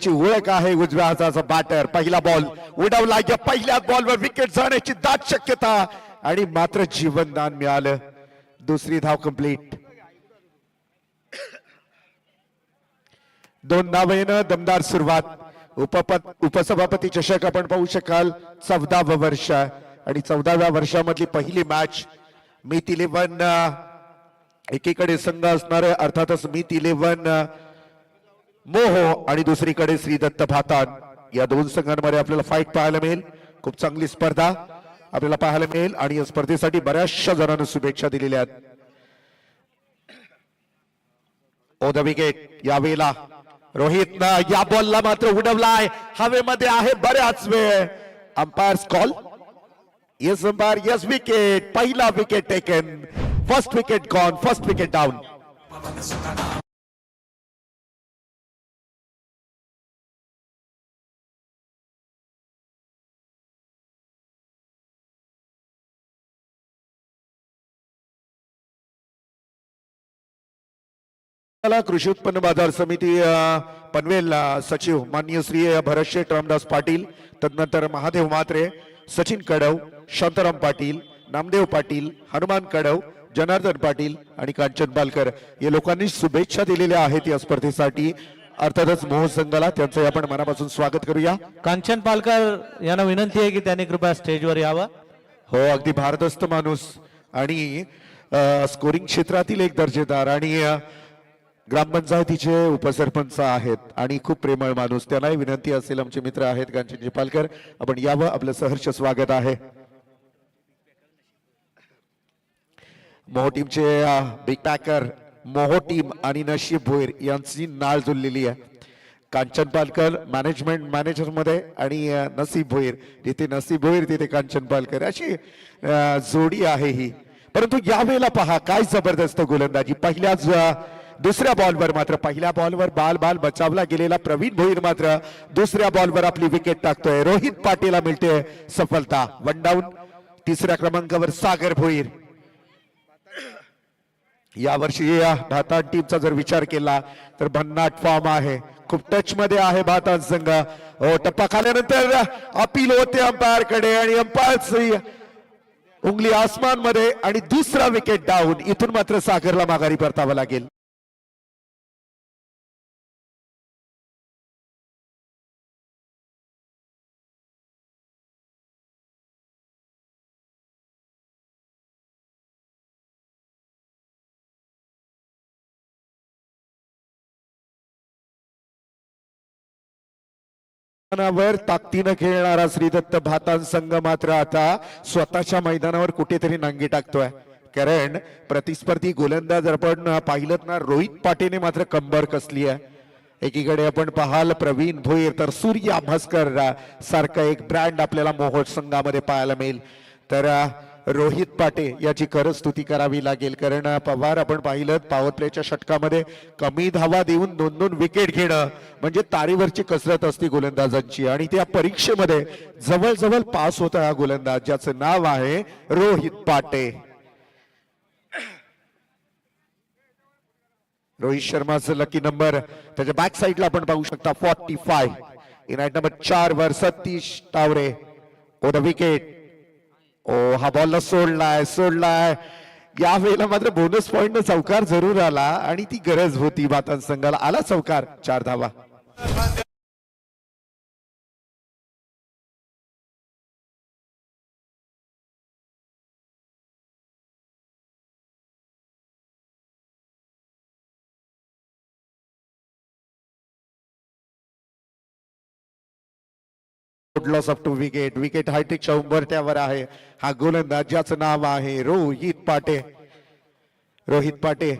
ची ओळख आहे उजव्या हाताचा बॅटर. पहिला बॉल उडवला, या पहिल्याच बॉलवर विकेट जाण्याची दाट शक्यता आणि मात्र जीवनदान मिळालं. दुसरी धाव कंप्लीट. दोन धावेनं दमदार सुरुवात. उपसभापती चषक आपण पाहू शकाल. 14वं वर्ष आणि 14व्या वर्षामधली पहिली मॅच. मीत 11 एकीकडे संघ असणारे अर्थातच मीत 11 मोहो आणि दुसरीकडे श्री दत्त भातान. या दोन संघांमध्ये आपल्याला फाईट पाहायला मिळेल. खूप चांगली स्पर्धा आपल्याला पाहायला मिळेल आणि या स्पर्धेसाठी बऱ्याचशा जणांना शुभेच्छा दिलेल्या आहेत. ओ द विकेट. यावेळेला रोहितनं या बॉलला मात्र उडवलाय. हवेमध्ये आहे बऱ्याच वेळ. Umpire's call. Yes umpire, yes wicket. पहिला wicket taken. First wicket gone. First wicket down. कृषी उत्पन्न बाजार समिती पनवेल सचिव माननीय श्री भरत शेठ रामदास पाटील, तदनंतर महादेव म्हात्रे, सचिन कडव, शांताराम पाटील, नामदेव पाटील, हनुमान कडव, जनार्दन पाटील आणि कांचन बालकर या लोकांनी शुभेच्छा दिलेल्या आहेत या स्पर्धेसाठी. अर्थातच मोह संघाला त्यांचं आपण मनापासून स्वागत करूया. कांचन पालकर यांना विनंती आहे की त्यांनी कृपया स्टेजवर यावं. हो, अगदी भारदस्त माणूस आणि स्कोरिंग क्षेत्रातील एक दर्जेदार आणि ग्रामपंचायतीचे उपसरपंच आहेत आणि खूप प्रेमळ माणूस. त्यांनाही विनंती असेल, आमचे मित्र आहेत कांचनजी पालकर, आपण यावं. आपलं सहर्ष स्वागत आहे. मोहो टीमचे बिग पॅकर मोहो टीम आणि नशीब भोईर यांची नाळ जुळलेली आहे. कांचन पालकर मॅनेजमेंट मॅनेजर मध्ये आणि नसीब भोईर, तिथे नसीब भोईर तिथे कांचन पालकर, अशी जोडी आहे ही. परंतु यावेळेला पहा काय जबरदस्त गोलंदाजी. पहिल्याच दुसऱ्या बॉलवर मात्र पहिल्या बॉलवर बाल बचावला गेलेला प्रवीण भोईर मात्र दुसऱ्या बॉलवर आपली विकेट टाकतोय. रोहित पाटीलला मिळते सफलता. One down. तिसऱ्या क्रमांकावर सागर भोईर. यावर्षी भातान टीमचा जर विचार केला तर भन्नाट फॉर्म आहे. खूप टच मध्ये आहे भातान संघ. टप्पा खाल्यानंतर अपील होते अंपायर कडे आणि अंपायर उंगली आसमान मध्ये आणि दुसरा विकेट डाऊन. इथून मात्र सागरला माघारी परतावं लागेल. वर ताकदीनं खेळणारा श्रीदत्त भातान संघ मात्र आता स्वतःच्या मैदानावर कुठेतरी नांगी टाकतोय. कारण प्रतिस्पर्धी गोलंदाज आपण पाहिलं ना, रोहित पाटीलने मात्र कंबर कसली आहे. एकीकडे आपण पाहाल प्रवीण भोईर तर सूर्या भास्कर सारखा एक ब्रँड आपल्याला मोहोळ संघामध्ये पाहायला मिळेल. तर रोहित पाटे याची खरंच स्तुती करावी लागेल. कारण पवार आपण पाहिलं पॉवर प्लेच्या षटकामध्ये कमी धावा देऊन 2-2 विकेट घेणं म्हणजे तारीवरची कसरत असते गोलंदाजांची. आणि त्या परीक्षेमध्ये जवळजवळ पास होता हा गोलंदाज ज्याचं नाव आहे रोहित पाटे. रोहित शर्माचं लकी नंबर त्याच्या बॅक साईडला आपण पाहू शकता 45. इनाईट नंबर 4 वर सतीश तावरे. ओ द विकेट. ओ हा बॉलला सोडलाय. यावेळेला मात्र बोनस पॉइंट न चौकार जरूर आला आणि ती गरज होती भातान संघाला. आला चौकार. 4 धावा. Loss of 2 wicket. विकेट हायटेकच्या उंबरठ्यावर आहे हा गोलंदाज ज्याचं नाव आहे रोहित पाटे. रोहित पाटे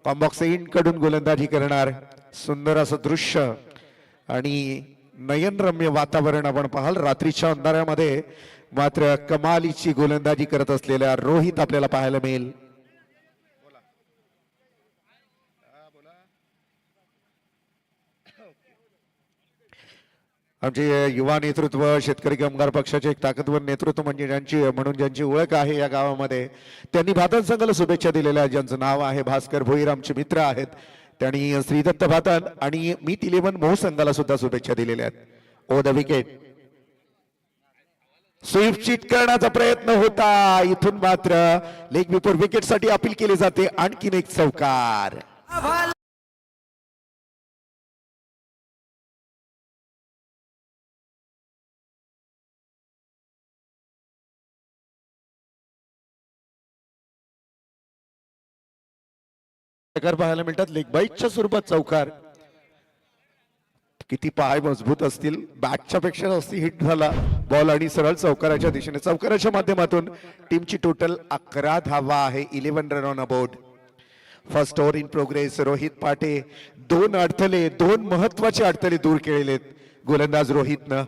कॉम्बॉक्स एंड कडून गोलंदाजी करणार. सुंदर असं दृश्य आणि नयनरम्य वातावरण आपण पाहाल. रात्रीच्या अंधारामध्ये मात्र कमालीची गोलंदाजी करत असलेल्या रोहित आपल्याला पाहायला मिळेल. आमचे युवा नेतृत्व शेतकरी कामगार पक्षाचे एक ताकदवर नेतृत्व म्हणजे ज्यांची ओळख आहे या गावामध्ये, त्यांनी भातान संघाला शुभेच्छा दिलेल्या, ज्यांचं नाव आहे भास्कर भोईर, आमचे मित्र आहेत. त्यांनी श्रीदत्त भातान आणि मीत 11 मोह संघाला सुद्धा शुभेच्छा दिलेल्या आहेत. ओ द विकेट स्वीप चीट करण्याचा प्रयत्न होता, इथून मात्र लेग बिफोर विकेट साठी अपील केली जाते. आणखीन एक चौकार. पाहायला मिळतात लेग बाईटच्या स्वरूपात चौकार. किती पाय मजबूत असतील, बॅटच्या पेक्षा जास्त हिट झाला बॉल आणि सरळ चौकाराच्या दिशेने. चौकाराच्या माध्यमातून टीमची टोटल 11 धावा आहे. 11 run on aboard. First over in progress. Rohit पाटे 2 महत्वाचे अडथळे दूर केलेत गोलंदाज रोहितनं.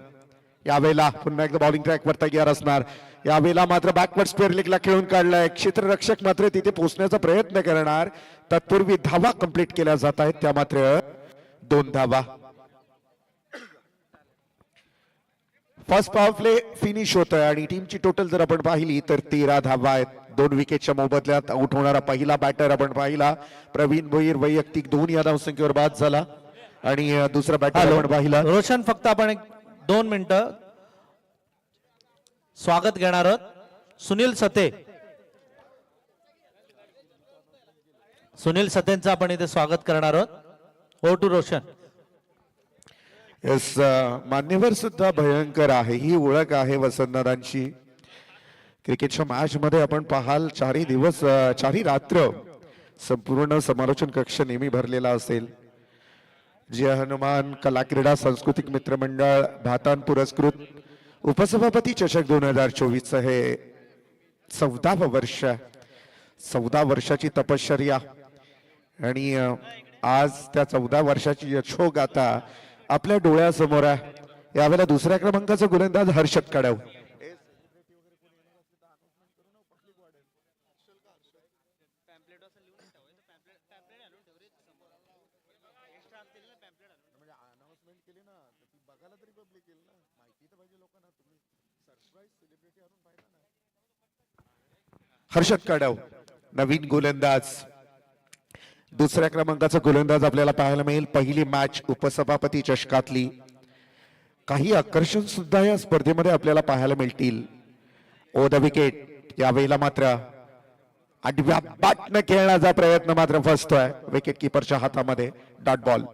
यावेळेला पुन्हा एकदा बॉलिंग ट्रॅकवर तयार असणार. यावेळेला मात्र बॅकवर्ड स्क्वेअर लेगला खेळून काढलाय. क्षेत्ररक्षक मात्र तिथे पोहोचण्याचा प्रयत्न करणार. तत्पूर्वी धावा कंप्लीट केल्या जात आहेत, त्या मात्र 2 धावा. फर्स्ट पॉवर प्ले फिनिश होतोय आणि टीमची टोटल जर आपण पाहिली तर 13 धावा आहेत. 2 विकेटच्या मोबदल्यात आउट होणारा पहिला बॅटर आपण पाहिला प्रवीण भोईर. वैयक्तिक 2 या धावसंख्येवर बाद झाला आणि दुसरा बॅटर आपण पाहिला रोशन. फक्त आपण 2 मिनिटं स्वागत घेणार आहोत. सुनील सते, सुनील सतेंचं आपण इथे स्वागत करणार आहोत. O two Roshan. येस, मान्यवर सुद्धा भयंकर आहे, ही ओळख आहे वसंतदादांची. क्रिकेटच्या मॅच मध्ये आपण पाहाल 4 दिवस 4 रात्र संपूर्ण समालोचन कक्ष नेहमी भरलेला असेल. जय हनुमान कला क्रीडा सांस्कृतिक मित्रमंडळ भातान पुरस्कृत उपसभापती चषक 2024 हे 14वे वर्ष. 14 वर्षाची तपश्चर्या आणि आज त्या 14 वर्षाची यशोगाथा आपल्या डोळ्यासमोर आहे. यावेळेला दुसऱ्या क्रमांकाचा गोलंदाज हर्षद कडव. हर्षद कडव नवीन गोलंदाज. दुसऱ्या क्रमांकाचा गोलंदाज आपल्याला पाहायला मिळेल. पहिली मॅच उपसभापती चषकातली. काही आकर्षण सुद्धा या स्पर्धेमध्ये आपल्याला पाहायला मिळतील. ओ द विकेट. यावेळेला मात्र आडव्या बॅटनं खेळण्याचा प्रयत्न मात्र फसतोय विकेट किपरच्या हातामध्ये. Dot ball.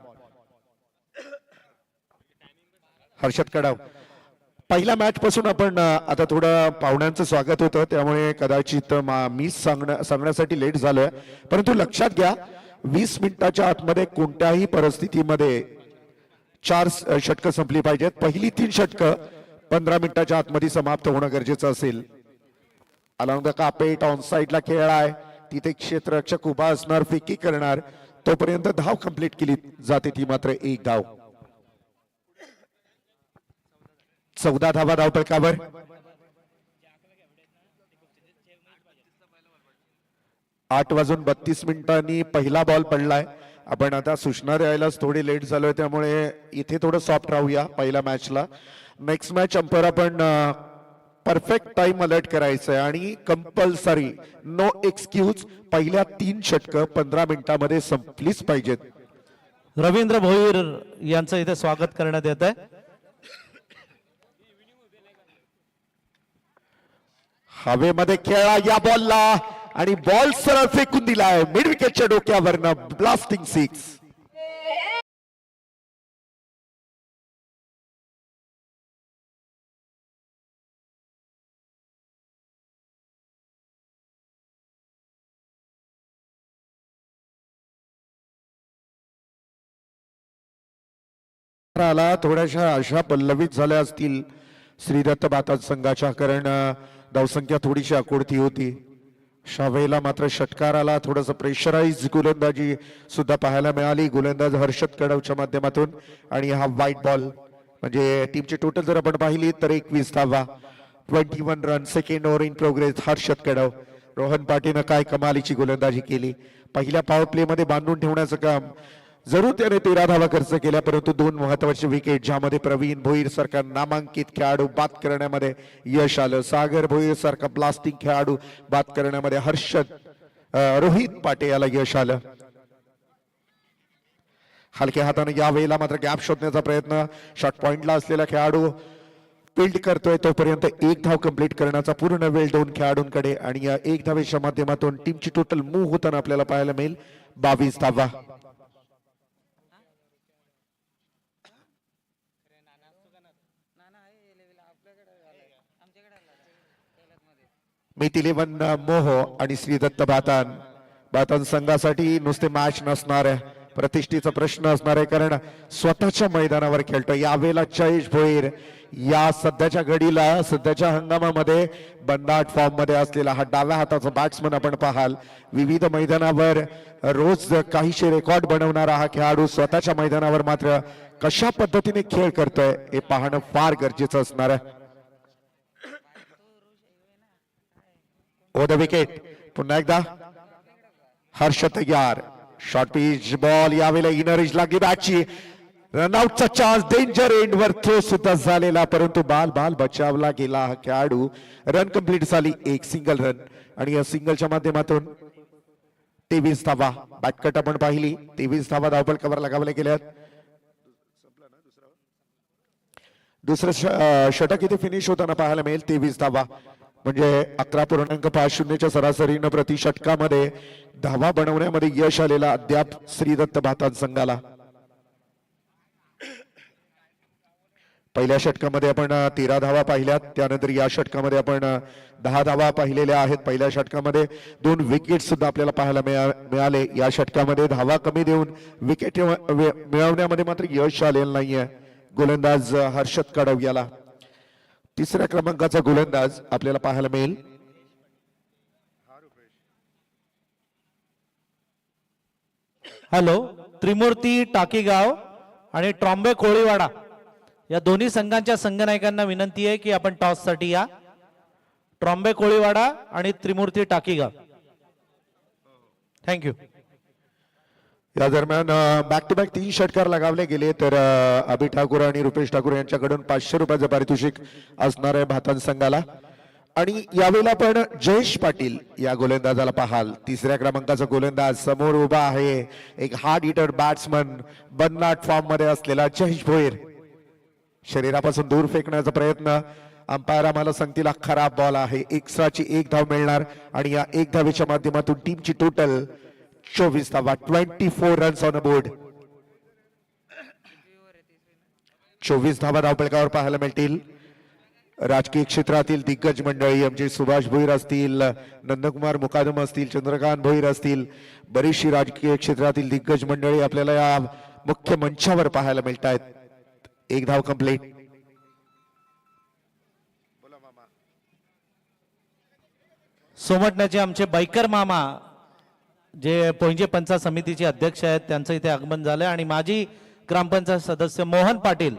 हर्षद कडव. पहिल्या मॅच पासून आपण आता थोडं पाहुण्यांचं स्वागत होतं त्यामुळे कदाचित मी सांगण्यासाठी लेट झालोय, परंतु लक्षात घ्या 20 मिनिटाच्या आतमध्ये कोणत्याही परिस्थितीमध्ये 4 षटकं संपली पाहिजेत. पहिली 3 षटकं 15 मिनिटाच्या आतमध्ये समाप्त होणं गरजेचं असेल. अलॉंग द कापेट ऑन साइडला खेळाय, तिथे क्षेत्ररक्षक उभा असणार, फेकी करणार, तोपर्यंत धाव कंप्लीट केली जाते, ती मात्र 1 धाव. 14 धावा धावफलकावर. आठ वाजून 32 मिनिटांनी पहिला बॉल पडलाय. आपण आता सूचना द्यायलाच थोडी लेट झालोय त्यामुळे इथे थोडं सॉफ्ट राहूया पहिल्या मॅचला. नेक्स्ट मॅच अंपायर आपण परफेक्ट टाइम अलर्ट करायचंय आणि कंपल्सरी नो एक्सक्यूज पहिल्या 3 षटकं 15 मिनिटांमध्ये संपलीच पाहिजेत. रवींद्र भोईर यांचं इथे स्वागत करण्यात येत आहे. हवेमध्ये खेळा या बॉलला आणि बॉल सरळ फेकून दिलाय मिड विकेटच्या डोक्यावरनं. ब्लास्टिंग 6. थोड्याशा आशा पल्लवित झाल्या असतील श्रीदत्त भातात संघाच्या, कारण धावसंख्या थोडीशी आकुडती होती. शावेला मात्र षटकाराला थोडंसं प्रेशराइज गोलंदाजी सुद्धा पाहायला मिळाली गोलंदाज हर्षद कडवच्या माध्यमातून. आणि हा वाईट बॉल म्हणजे टीमची टोटल जर आपण पाहिली तर 21 धावा 21 run. Second over in progress. Harshad Kadav. Rohan पाटीलनं काय कमालीची गोलंदाजी केली. पहिल्या पॉवर प्ले मध्ये बांधून ठेवण्याचं काम जरूर त्याने 13 धावा खर्च केल्या, परंतु 2 महत्वाचे विकेट ज्यामध्ये प्रवीण भोईर सारखा नामांकित खेळाडू बाद करण्यामध्ये यश आलं. सागर भोईर सारखा ब्लास्टिंग खेळाडू बाद करण्यामध्ये रोहित पाटे याला यश आलं. हलक्या हाताने या वेळेला मात्र गॅप शोधण्याचा प्रयत्न, शॉट पॉइंटला असलेला खेळाडू बिल्ड करतोय तोपर्यंत एक धाव कंप्लीट करण्याचा पूर्ण वेळ दोन खेळाडूंकडे आणि या एक धावेच्या माध्यमातून टीमची टोटल मूव्ह होताना आपल्याला पाहायला मिळेल 22 धावा. मिथिलेवन मोह आणि श्रीदत्त भातान संघासाठी नुसते मॅच नसणार आहे, प्रतिष्ठेचा प्रश्न असणार आहे, कारण स्वतःच्या मैदानावर खेळतोय. यावेळेला जयेश भोईर या सध्याच्या घडीला सध्याच्या हंगामामध्ये बंदाट फॉर्म मध्ये असलेला हा डाव्या हाताचा बॅट्समन आपण पाहाल. विविध मैदानावर रोज काहीशे रेकॉर्ड बनवणारा हा खेळाडू स्वतःच्या मैदानावर मात्र कशा पद्धतीने खेळ करतोय हे पाहणं फार गरजेचं असणार आहे. ओ द विकेट पुन्हा एकदा हर्ष तयार, शॉर्ट पिच बॉल यावेळेला इनर इज लागली बॅटची, रनआउटचा चान्स, डेंजर एंड वर थ्रो सुद्धा झालेला, परंतु बाल बचावला गेला. हा खेळाडू रन कंप्लीट झाली, एक सिंगल रन आणि या सिंगलच्या माध्यमातून 23 धावा. बॅटकट आपण पाहिली, 23 धावा धावपल कव्हर लगावले गेल्यात. दुसरं षटक इथे फिनिश होताना पाहायला मिळेल 23 धावा, म्हणजे 11.50च्या सरासरीनं प्रति षटकामध्ये धावा बनवण्यामध्ये यश आलेला अद्याप श्रीदत्त भातान संघाला. पहिल्या षटकामध्ये आपण 13 धावा पाहिल्यात, त्यानंतर या षटकामध्ये आपण 10 धावा पाहिलेल्या आहेत. पहिल्या षटकामध्ये 2 विकेट सुद्धा आपल्याला पाहायला मिळाले. या षटकामध्ये धावा कमी देऊन विकेट मिळवण्यामध्ये मात्र यश आलेलं नाहीये गोलंदाज हर्षद कडव याला. तिसऱ्या क्रमांकाचा गोलंदाज आपल्याला पाहायला मिळेल हॅलो त्रिमूर्ती टाकीगाव आणि ट्रॉम्बे कोळीवाडा या दोन्ही संघांच्या संघनायकांना विनंती आहे की आपण टॉस साठी या. ट्रॉम्बे कोळीवाडा आणि त्रिमूर्ती टाकीगाव. थँक्यू. या दरम्यान बॅक टू बॅक 3 षटकार लगावले गेले, तर अभि ठाकूर आणि रुपेश ठाकूर यांच्याकडून 500 रुपयाचं पारितोषिक असणार आहे भातान संघाला. आणि यावेळेला आपण जयेश पाटील या गोलंदाजाला पाहाल. तिसऱ्या क्रमांकाचा गोलंदाज समोर उभा आहे, एक हार्ड हिटर बॅट्समन, बन्नाट फॉर्म मध्ये असलेला जयेश भोईर. शरीरापासून दूर फेकण्याचा प्रयत्न, अंपायर आम्हाला सांगतील हा खराब बॉल आहे. एक्स्ट्राची 1 धाव मिळणार आणि या 1 धावेच्या माध्यमातून टीमची टोटल 24 धावा, 24 रन्स ऑन अ बोर्ड. 24 धावा धावपळकावर पाहायला मिळतील. राजकीय क्षेत्रातील दिग्गज मंडळी आमचे सुभाष भोईर असतील, नंदकुमार मुकादम असतील, चंद्रकांत भोईर असतील, बरीचशी राजकीय क्षेत्रातील दिग्गज मंडळी आपल्याला या मुख्य मंचावर पाहायला मिळत आहेत. 1 धाव कंप्लीट. सोमटण्याचे आमचे बाईकर मामा जे पोंजे पंचायत समितीचे अध्यक्ष आहेत त्यांचं इथे आगमन झालंय आणि माजी ग्रामपंचायत सदस्य मोहन पाटील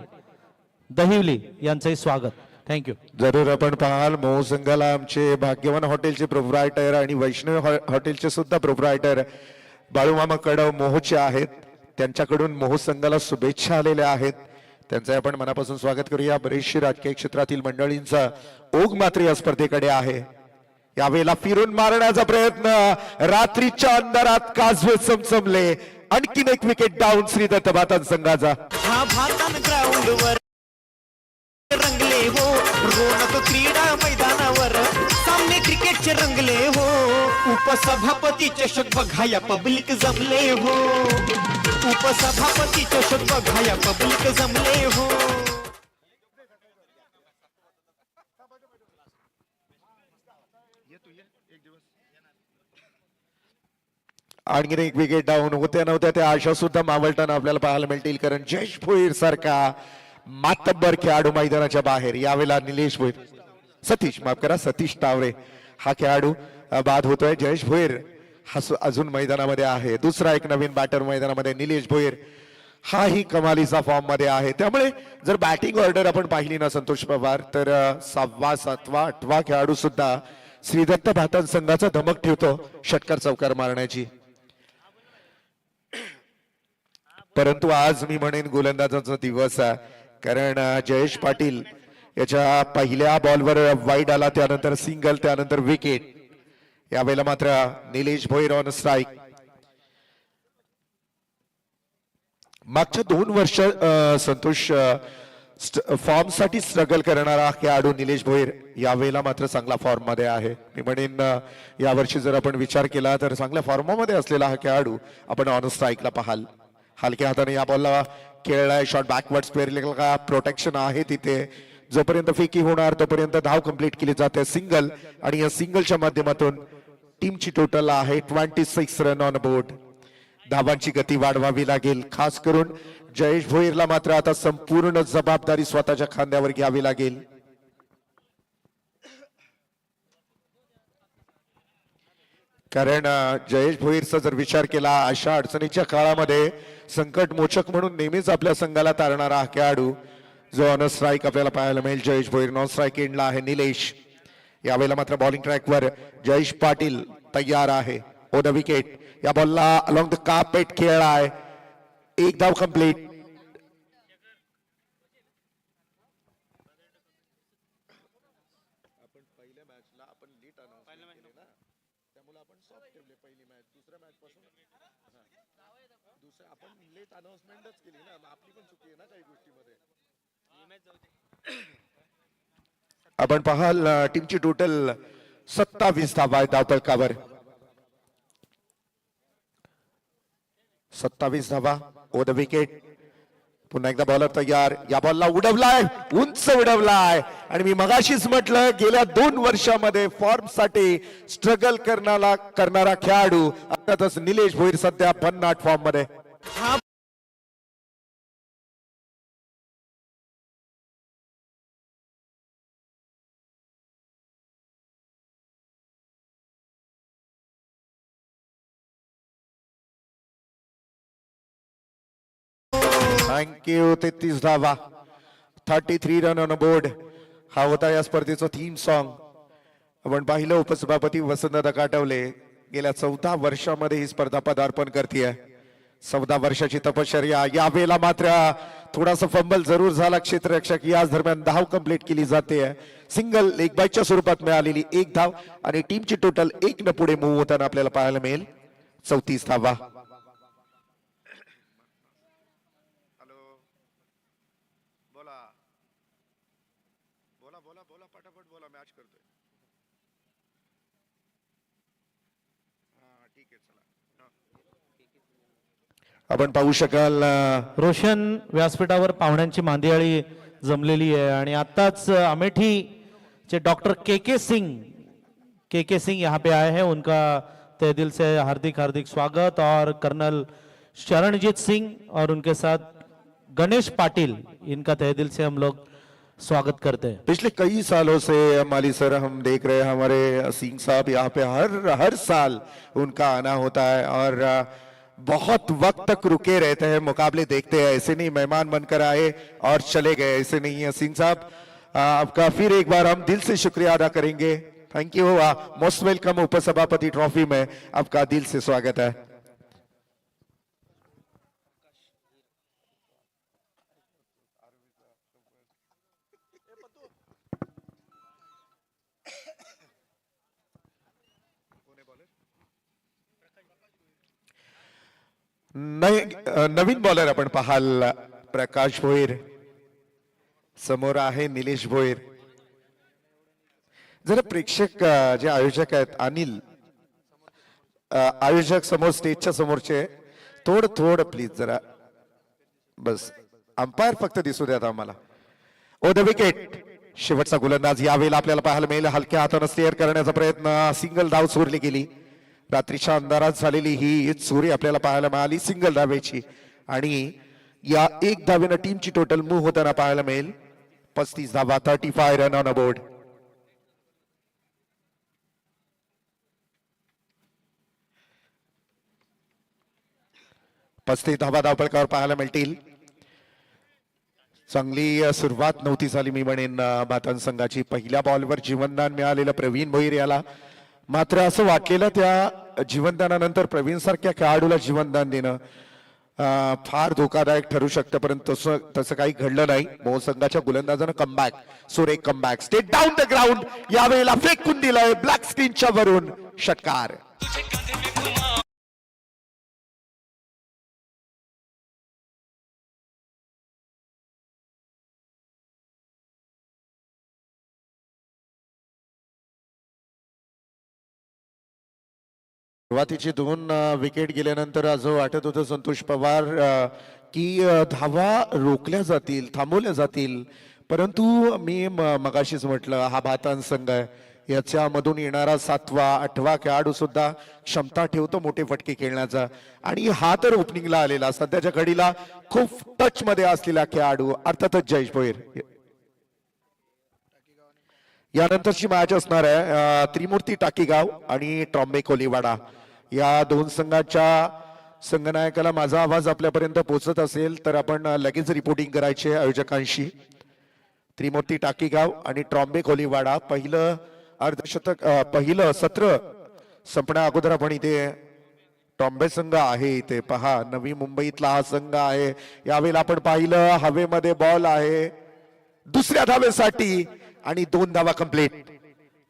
दहिवली यांचंही स्वागत. थँक्यू. जरूर आपण पाहाल मोह संघाला आमचे भाग्यवान हॉटेलचे प्रोप्रायटर आणि वैष्णव हॉटेलचे सुद्धा प्रोप्रायटर बाळूमामा कडव मोहचे आहेत. त्यांच्याकडून मोह संघाला शुभेच्छा आलेल्या आहेत, त्यांचं आपण मनापासून स्वागत करूया. बरेचशी राजकीय क्षेत्रातील मंडळींचा ओघ मात्र या स्पर्धेकडे आहे. यावेळेला फिरून मारण्याचा प्रयत्न, रात्रीच्या अंधारात काजवे चमचमले, आणखीन एक विकेट डाऊन श्रीदत्त भातान संघाचा. हा भातान ग्राउंडवर रंगले हो, रोनक क्रीडा मैदानावर सामने क्रिकेटचे रंगले हो. उपसभापती चषक बघाया पब्लिक जमले हो, उपसभापती चषक बघाया पब्लिक जमले हो. आणखीन एक विकेट डाऊन. होत्या नव्हत्या त्या आशा सुद्धा मावळताना आपल्याला पाहायला मिळतील, कारण जयेश भोईर सारखा मातब्बर खेळाडू मैदानाच्या बाहेर. यावेळेला निलेश भोईर, सतीश टावरे हा खेळाडू बाद होतोय. जयेश भोईर हा अजून मैदानामध्ये आहे. दुसरा एक नवीन बॅटर मैदानामध्ये निलेश भोईर, हाही कमालीचा फॉर्म मध्ये आहे. त्यामुळे जर बॅटिंग ऑर्डर आपण पाहिली ना संतोष पवार, तर 6वा 7वा 8वा खेळाडू सुद्धा श्रीदत्त भातान संघाचा धमक ठेवतो षटकार चौकार मारण्याची. परंतु आज मी म्हणेन गोलंदाजाचा दिवस आहे, कारण जयेश पाटील याच्या पहिल्या बॉलवर वाईड आला, त्यानंतर सिंगल, त्यानंतर विकेट. यावेळेला मात्र निलेश भोईर ऑन स्ट्राईक. मागच्या 2 वर्ष संतोष फॉर्म साठी स्ट्रगल करणारा खेळाडू निलेश भोईर यावेळेला मात्र चांगला फॉर्म मध्ये आहे. मी म्हणेन यावर्षी जर आपण विचार केला तर चांगल्या फॉर्ममध्ये असलेला हा खेळाडू आपण ऑन स्ट्राईकला पाहाल. हलक्या हाताने या बॉलला खेळलाय, शॉट बॅकवर्ड स्क्वेअर का प्रोटेक्शन आहे तिथे. जोपर्यंत फेकी होणार तोपर्यंत धाव कंप्लीट केली जाते सिंगल, आणि या सिंगलच्या माध्यमातून टीमची टोटल आहे 26 रन ऑन बोर्ड. धावांची गती वाढवावी लागेल. खास करून जयेश भोईरला मात्र आता संपूर्ण जबाबदारी स्वतःच्या खांद्यावर घ्यावी लागेल. कारण जयेश भोईरचा जर विचार केला अशा अडचणीच्या काळामध्ये संकट मोचक म्हणून नेहमीच आपल्या संघाला तारणारा हा खेळाडू जो ऑन स्ट्राईक आपल्याला पाहायला मिळेल. जयेश भोईर नॉन स्ट्राईक एंडला आहे निलेश. यावेळेला मात्र बॉलिंग ट्रॅकवर जयेश पाटील तयार आहे. ओ द विकेट. या बॉलला अलॉंग द कार्पेट खेळलाय. एक धाव कंप्लीट. आपण पाहाल टीमची टोटल 27 धावा आहेत धावपळकावर. 27 धावा. ओ द विकेट. पुन्हा एकदा बॉलर तयार. या बॉलला उडवलाय, उंच उडवलाय. आणि मी मगाशीच म्हटलं गेल्या 2 वर्षामध्ये फॉर्म साठी स्ट्रगल करणारा खेळाडू अर्थातच निलेश भोईर सध्या भन्नाट फॉर्म मध्ये. हा थँक्यू. 33 धावा. 33 रन ऑन बोर्ड. हा होता या स्पर्धेचं थीम सॉन्ग. आपण पाहिलं उपसभापती वसंतदादा काटवले गेल्या 14 वर्षामध्ये ही स्पर्धा पदार्पण करते. 14 वर्षाची तपश्चर्या. यावेळेला मात्र थोडासा फंबल जरूर झाला क्षेत्ररक्षक. याच दरम्यान धाव कंप्लीट केली जाते. सिंगल लेग बायच्या स्वरूपात मिळालेली 1 धाव आणि टीमची टोटल 1 न पुढे मूव्ह होताना आपल्याला पाहायला मिळेल 34 धावा. आपण पाहू शकाल रोशन व्यासपीठावर पाहुण्यांची मांदियाळी जमलेली आहे आणि आताच अमेठी चे डॉक्टर के सिंह यहाँ पे आए हैं. उनका तहे दिल से हार्दिक हार्दिक स्वागत. और कर्नल शरणजीत सिंह और उनके साथ गणेश पाटिल, इनका तहे दिल से हम लोग स्वागत करते हैं. पिछले कई सालों से माली सर हम देख रहे हैं हमारे सिंह साहब यहाँ पे हर साल उनका आना होता है और बहुत वक्त तक रुके रहते हैं, मुकाबले देखते हैं. ऐसे नहीं मेहमान बनकर आए और चले गए, ऐसे नहीं है. सिंह साहब आपका फिर एक बार हम दिल से शुक्रिया अदा करेंगे. Thank you. Most welcome. उपसभापति ट्रॉफी में आपका दिल से स्वागत है. नवीन बॉलर आपण पाहाल प्रकाश भोईर. समोर आहे निलेश भोईर. जरा प्रेक्षक जे आयोजक आहेत अनिल, आयोजक समोर स्टेजच्या समोरचे थोडं प्लीज जरा बस. अंपायर फक्त दिसू द्यात आम्हाला. ओ द विकेट. शेवटचा गोलंदाज यावेळेला आपल्याला पाहायला मिळेल. हलक्या हाताने स्टेअर करण्याचा प्रयत्न. सिंगल धाव चोरली गेली. रात्रीच्या अंधारात झालेली ही चोरी आपल्याला पाहायला मिळाली सिंगल धावेची. आणि या 1 धावेनं टीमची टोटल मूव्ह होताना पाहायला मिळेल 35 धावा. 35 रन ऑन बोर्ड. पस्तीस धावा धावपळकावर पाहायला मिळतील. चांगली सुरुवात नव्हती झाली मी म्हणेन बातन संघाची. पहिल्या बॉलवर जीवनदान मिळालेलं प्रवीण भोईर याला. मात्र असं वाटलेलं त्या जीवनदानानंतर प्रवीण सारख्या खेळाडूला जीवनदान देणं फार धोकादायक ठरू शकतं, परंतु तसं काही घडलं नाही. मोह संघाच्या गोलंदाजानं कमबॅक, सुरेख comeback, state down the ground. यावेळेला फेकून दिलाय ब्लॅक स्क्रीनच्या वरून षटकार. सुरुवातीचे दोन विकेट गेल्यानंतर असं वाटत होतं संतोष पवार की धावा रोखल्या जातील, थांबवल्या जातील, परंतु मी मगाशीच म्हटलं हा भातान संघ आहे, याच्यामधून येणारा 7वा 8वा खेळाडू सुद्धा क्षमता ठेवतो मोठे फटके खेळण्याचा, आणि हा तर ओपनिंगला आलेला सध्याच्या घडीला खूप टच मध्ये असलेला खेळाडू अर्थातच जयेश भोईर. यानंतरची मॅच असणार आहे त्रिमूर्ती टाकीगाव आणि ट्रॉम्बे कोलीवाडा. या दोन संघाच्या संघनायकाला माझा आवाज आपल्यापर्यंत पोहोचत असेल तर आपण लगेच रिपोर्टिंग करायचे आयोजकांशी. त्रिमूर्ती टाकीगाव आणि ट्रॉम्बे कोलीवाडा पहिलं अर्धशतक पहिलं सत्र संपण्या अगोदर आपण इथे ट्रॉम्बे संघ आहे इथे पहा, नवी मुंबईतला हा संघ आहे. यावेळेला आपण पाहिलं हवेमध्ये बॉल आहे दुसऱ्या धावेसाठी आणि 2 धावा कंप्लीट.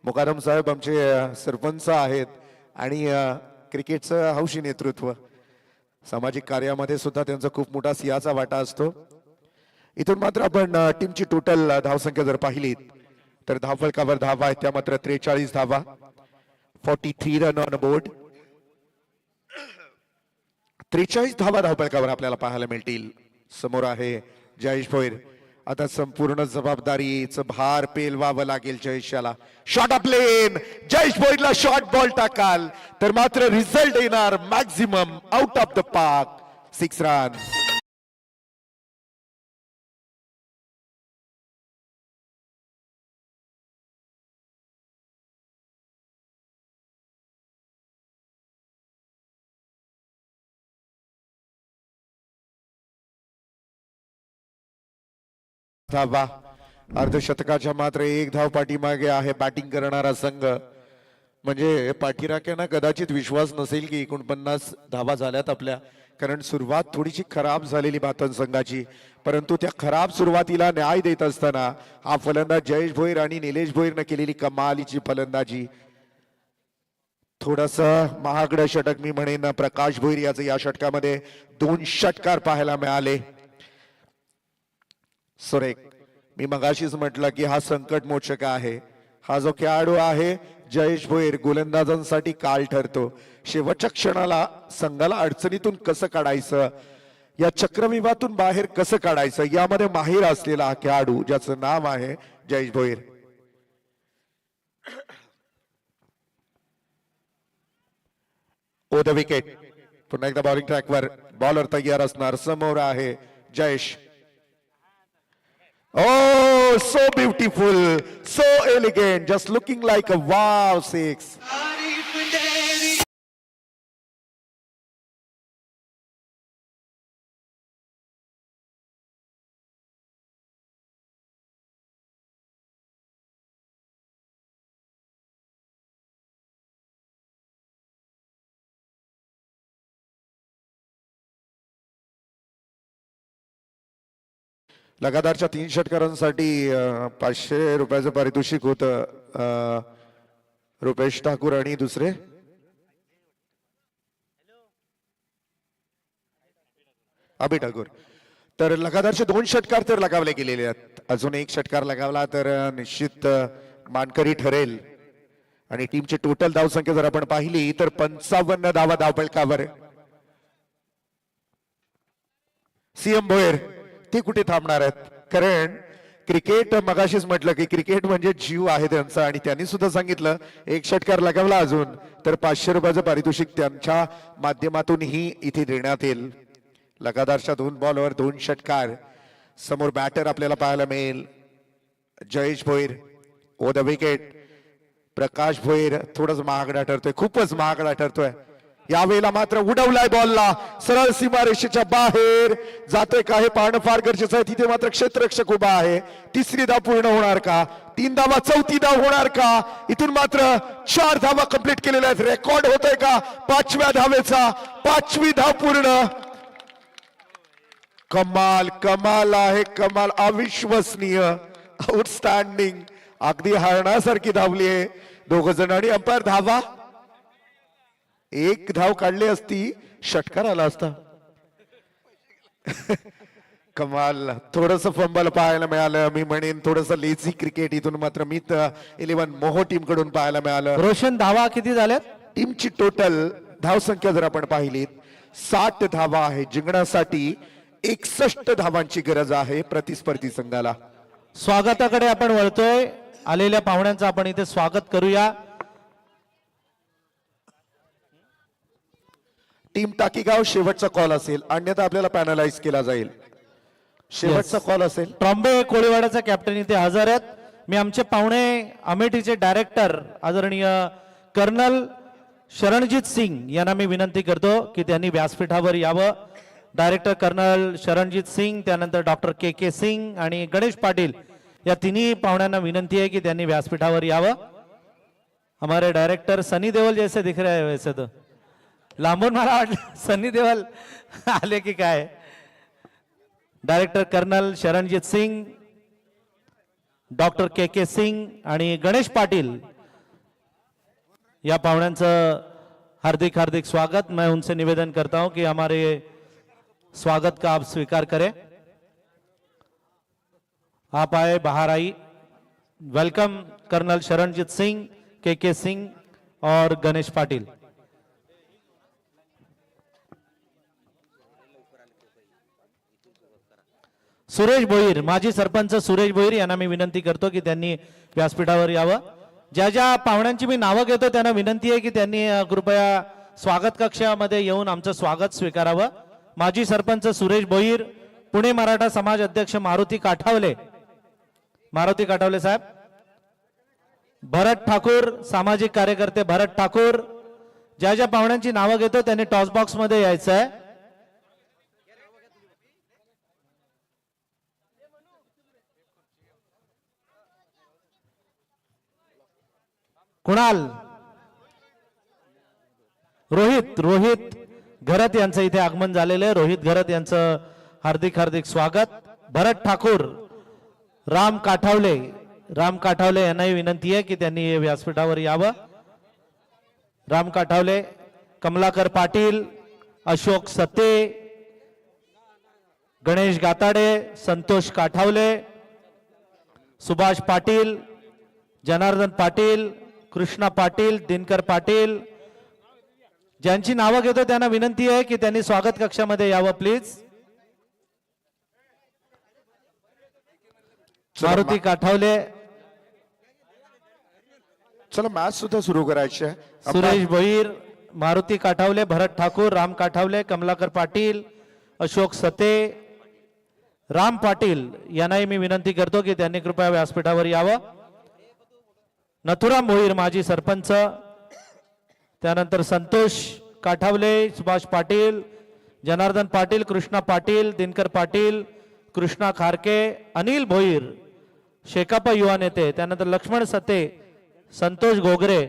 मुकादम साहेब आमचे सरपंच आहेत आणि क्रिकेटचं हौशी नेतृत्व, सामाजिक कार्यामध्ये सुद्धा त्यांचा खूप मोठा सिंहाचा वाटा असतो. इथून मात्र आपण टीमची टोटल धावसंख्या जर पाहिली तर धावफलकावर धावा आहेत त्या मात्र 43 धावा, 43 रन ऑन बोर्ड. 43 धावा धावफलकावर आपल्याला पाहायला मिळतील. समोर आहे जयेश भोईर. आता संपूर्ण जबाबदारीचं भार पेलवावं लागेल जयेशला. शॉट ऑफ प्लेन, जयेश भोईरला शॉर्ट बॉल टाकाल तर मात्र रिझल्ट येणार maximum out of the park 6 run. धावा अर्धशतकाच्या मात्र 1 धाव पाठीमागे आहे बॅटिंग करणारा संघ. म्हणजे पाठीराख्यांना कदाचित विश्वास नसेल की 49 धावा झाल्यात आपल्या, कारण सुरुवात थोडीशी खराब झालेली भातन संघाची, परंतु त्या खराब सुरुवातीला न्याय देत असताना हा फलंदाज जयेश भोईर आणि निलेश भोईरनं केलेली कमालीची फलंदाजी. थोडस महागडं षटक मी म्हणेन प्रकाश भोईर याचं या षटकामध्ये 2 षटकार पाहायला मिळाले. सुरेख, मी मगाशीच म्हटलं की हा संकट मोचक आहे. हा जो खेळाडू आहे जयेश भोईर गोलंदाजांसाठी काल ठरतो. शेवटच्या क्षणाला संघाला अडचणीतून कसं काढायचं, या चक्रव्यूहातून बाहेर कसं काढायचं यामध्ये माहिर असलेला हा खेळाडू ज्याचं नाव आहे जयेश भोईर. ओ द विकेट. पुन्हा एकदा बॉलिंग ट्रॅकवर बॉलर तयार असणार. समोर आहे Jayesh. Oh, so beautiful, so elegant, just looking like a wow 6. लगातारच्या 3 षटकारांसाठी 500 रुपयाचं पारितोषिक होतं. रुपेश ठाकूर आणि दुसरे अभि ठाकूर. तर लगातारचे 2 षटकार तर लगावले गेलेले आहेत. अजून 1 षटकार लगावला तर निश्चित मानकरी ठरेल. आणि टीमची टोटल धावसंख्या जर आपण पाहिली तर 55 धावा धावफलकावर. सीएम भोईर ते कुठे थांबणार आहेत, कारण क्रिकेट मगाशीच म्हटलं की क्रिकेट म्हणजे जीव आहे त्यांचा, आणि त्यांनी सुद्धा सांगितलं 1 षटकार लगावला अजून तर 500 रुपयाचं पारितोषिक त्यांच्या माध्यमातूनही इथे देण्यात येईल. लगातारच्या 2 बॉलवर 2 षटकार. समोर बॅटर आपल्याला पाहायला मिळेल जयेश भोईर. ओ द विकेट. प्रकाश भोईर थोडंच महागडा ठरतोय, खूपच महागडा ठरतोय. यावेळेला मात्र उडवलाय बॉलला सरळ सीमारेषेच्या बाहेर जातोय का हे पाहणं फार गरजेचं आहे. तिथे मात्र क्षेत्ररक्षक उभा आहे. 3री धाव पूर्ण होणार का, 3 धावा 4थी धाव होणार का. इथून मात्र 4 धावा कंप्लीट केलेल्या आहेत. रेकॉर्ड होतोय का 5व्या धावेचा, 5वी धाव पूर्ण. कमाल कमाल आहे, कमाल, अविश्वसनीय, आउटस्टँडिंग, अगदी हारण्यासारखी धावली आहे 2 जण. आणि अंपायर धावा 1 धाव काढली असती षटकार आला असता. कमाल. थोडस फंबल पाहायला मिळालं, मी म्हणेन थोडस लेझी क्रिकेट इथून मात्र मित 11 मोहो टीम कडून पाहायला मिळालं. रोशन धावा किती झाल्यात? टीमची टोटल धावसंख्या जर आपण पाहिलीत 60 धावा आहे. जिंकण्यासाठी 61 धावांची गरज आहे प्रतिस्पर्धी संघाला. स्वागताकडे आपण वळतोय. आलेल्या पाहुण्यांचं आपण इथे स्वागत करूया. टीम टाकीगाव शेवटचा कॉल असेल, अन्यथा आपल्याला पॅनलाइज केला जाईल. शेवटचा कॉल असेल. ट्रॉम्बे कोळीवाड्याचा कॅप्टन इथे हजर आहेत. मी आमचे पाहुणे अमेठीचे डायरेक्टर आदरणीय कर्नल शरणजीत सिंग यांना मी विनंती करतो की त्यांनी व्यासपीठावर यावं. डायरेक्टर कर्नल शरणजीत सिंग, त्यानंतर डॉक्टर के सिंग आणि गणेश पाटील या तिन्ही पाहुण्यांना विनंती है कि त्यांनी व्यासपीठावर यावं. हमारे डायरेक्टर सनी देओल जैसे दिख रहे हैं वैसे तो. लांबून मला वाटलं सनी देओल आले की काय. Director colonel Sharanjeet Singh, doctor K Singh आणि गणेश पाटील या पाहुण्यांचं हार्दिक हार्दिक स्वागत. मैं उनसे निवेदन करता हूं कि हमारे स्वागत का आप स्वीकार करें. आप आए, बाहर आई. वेलकम कर्नल शरणजीत सिंह, के सिंह और गणेश पाटिल. सुरेश भोईर, माजी सरपंच सुरेश भोईर यांना मी विनंती करतो की त्यांनी व्यासपीठावर यावं. ज्या ज्या पाहुण्यांची मी नावं घेतो त्यांना विनंती आहे की त्यांनी कृपया स्वागत कक्षामध्ये येऊन आमचं स्वागत स्वीकारावं. माजी सरपंच सुरेश भोईर, पुणे मराठा समाज अध्यक्ष मारुती काठावले साहेब, भरत ठाकूर, सामाजिक कार्यकर्ते भरत ठाकूर. ज्या ज्या पाहुण्यांची नावं घेतो त्यांनी टॉस बॉक्स मध्ये यायचं आहे. कुणाल, रोहित घरत यांचं इथे आगमन झालेलं आहे. रोहित घरत यांचं हार्दिक हार्दिक स्वागत. भरत ठाकूर, राम काठावले यांनाही विनंती आहे की त्यांनी व्यासपीठावर यावं. राम काठावले, कमलाकर पाटील, अशोक सते, गणेश गाताडे, संतोष काठावले, सुभाष पाटील, जनार्दन पाटील, कृष्णा पाटील, दिनकर पाटील. ज्यांची नावं घेतो त्यांना विनंती आहे की त्यांनी स्वागत कक्षामध्ये यावं प्लीज. मारुती काठावले, चला मॅच सुद्धा सुरू करायची आहे. सुरेश भोईर, मारुती काठावले, भरत ठाकूर, राम काठावले, कमलाकर पाटील, अशोक सते, राम पाटील यांनाही मी विनंती करतो की त्यांनी कृपया व्यासपीठावर यावं. नथुराम भोईर, माजी सरपंच, त्यानंतर संतोष काठावले, सुभाष पाटील, जनार्दन पाटील, कृष्णा पाटील, दिनकर पाटील, कृष्णा खारके, अनिल भोईर, शेकाप युवा नेते, त्यानंतर लक्ष्मण सते, संतोष घोगरे,